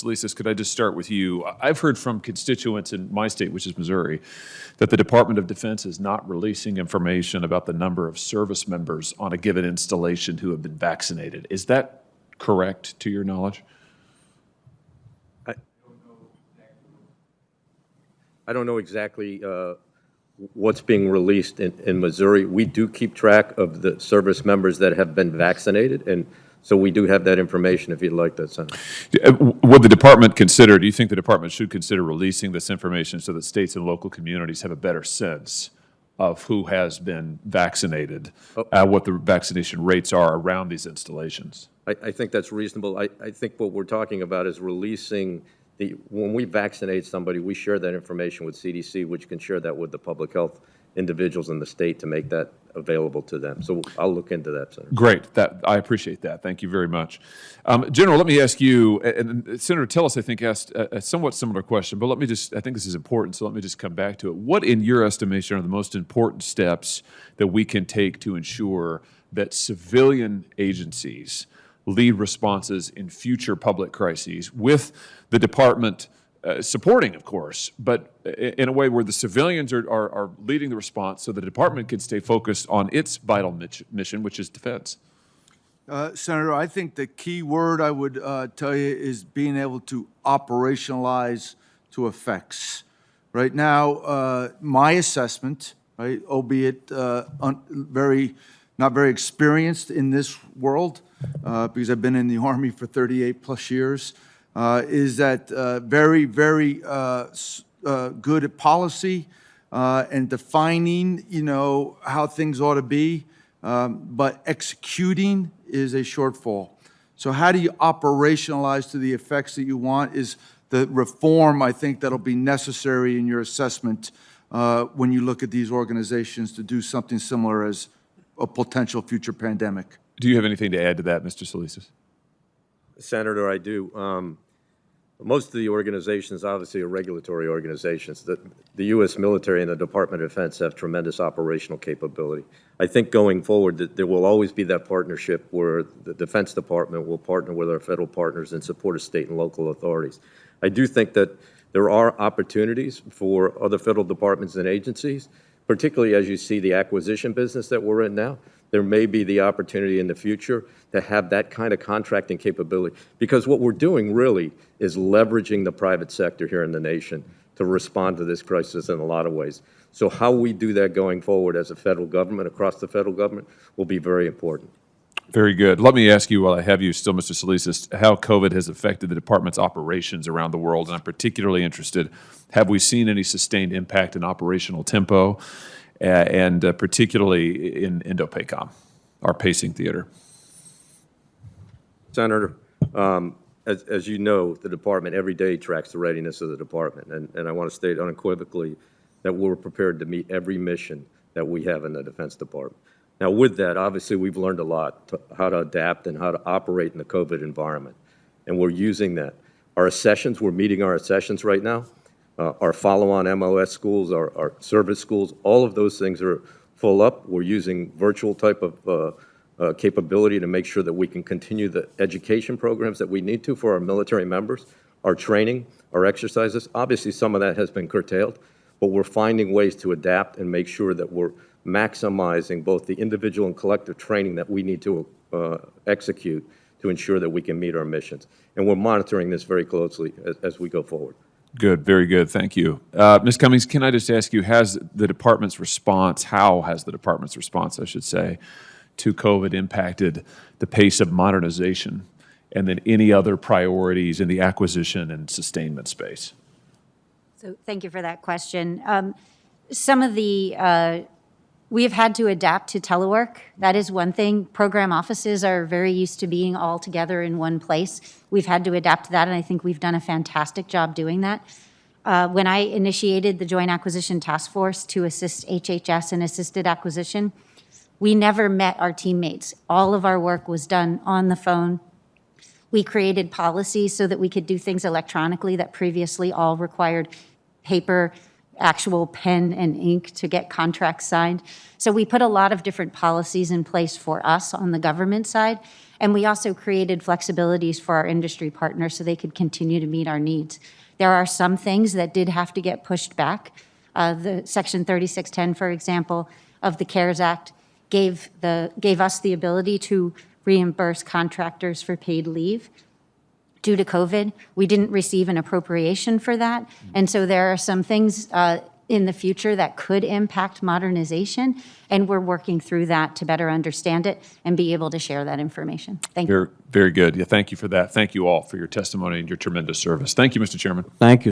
Solisas, could I just start with you? I've heard from constituents in my state, which is Missouri, that the Department of Defense is not releasing information about the number of service members on a given installation who have been vaccinated. Is that correct, to your knowledge? I don't know exactly what's being released in Missouri. We do keep track of the service members that have been vaccinated, and so we do have that information if you'd like that, Senator. Would the department consider, do you think the department should consider releasing this information so that states and local communities have a better sense of who has been vaccinated, what the vaccination rates are around these installations? I think that's reasonable. I think what we're talking about is releasing when we vaccinate somebody, we share that information with CDC, which can share that with the public health individuals in the state to make that available to them. So I'll look into that, Senator. Great. I appreciate that. Thank you very much. General, let me ask you, and Senator Tillis, I think, asked a somewhat similar question, but I think this is important, so let me just come back to it. What, in your estimation, are the most important steps that we can take to ensure that civilian agencies lead responses in future public crises, with the department supporting, of course, but in a way where the civilians are leading the response so the department can stay focused on its vital mission, which is defense? Senator, I think the key word I would tell you is being able to operationalize to effects. Right now, my assessment, right, albeit not very experienced in this world, because I've been in the Army for 38 plus years, is that very, very good at policy and defining, how things ought to be, but executing is a shortfall. So how do you operationalize to the effects that you want is the reform, I think, that'll be necessary in your assessment when you look at these organizations to do something similar as a potential future pandemic. Do you have anything to add to that, Mr. Solisas? Senator, I do. Most of the organizations obviously are regulatory organizations. The U.S. military and the Department of Defense have tremendous operational capability. I think going forward that there will always be that partnership where the Defense Department will partner with our federal partners in support of state and local authorities. I do think that there are opportunities for other federal departments and agencies, particularly as you see the acquisition business that we're in now. There may be the opportunity in the future to have that kind of contracting capability, because what we're doing really is leveraging the private sector here in the nation to respond to this crisis in a lot of ways. So how we do that going forward as a federal government, across the federal government, will be very important. Very good. Let me ask you, while I have you still, Mr. Solisas, how COVID has affected the department's operations around the world, and I'm particularly interested, have we seen any sustained impact in operational tempo, and particularly in Indo-PACOM, our pacing theater? Senator, as you know, the department every day tracks the readiness of the department, and I want to state unequivocally that we're prepared to meet every mission that we have in the Defense Department. Now, with that, obviously, we've learned a lot how to adapt and how to operate in the COVID environment, and we're using that. Our accessions, we're meeting our accessions right now. Our follow-on MOS schools, our service schools, all of those things are full up. We're using virtual type of capability to make sure that we can continue the education programs that we need to for our military members, our training, our exercises. Obviously, some of that has been curtailed, but we're finding ways to adapt and make sure that we're maximizing both the individual and collective training that we need to execute to ensure that we can meet our missions. And we're monitoring this very closely as we go forward. Good, very good, thank you. Ms. Cummings, can I just ask you, how has the department's response, I should say, to COVID impacted the pace of modernization, and then any other priorities in the acquisition and sustainment space? So thank you for that question. We have had to adapt to telework. That is one thing. Program offices are very used to being all together in one place. We've had to adapt to that, and I think we've done a fantastic job doing that. When I initiated the Joint Acquisition Task Force to assist HHS in assisted acquisition, we never met our teammates. All of our work was done on the phone. We created policies so that we could do things electronically that previously all required paper, actual pen and ink to get contracts signed. So we put a lot of different policies in place for us on the government side. And we also created flexibilities for our industry partners so they could continue to meet our needs. There are some things that did have to get pushed back. The Section 3610, for example, of the CARES Act gave us the ability to reimburse contractors for paid leave. Due to COVID, we didn't receive an appropriation for that. And so there are some things in the future that could impact modernization, and we're working through that to better understand it and be able to share that information. Thank you. Very, very good. Yeah, thank you for that. Thank you all for your testimony and your tremendous service. Thank you, Mr. Chairman. Thank you.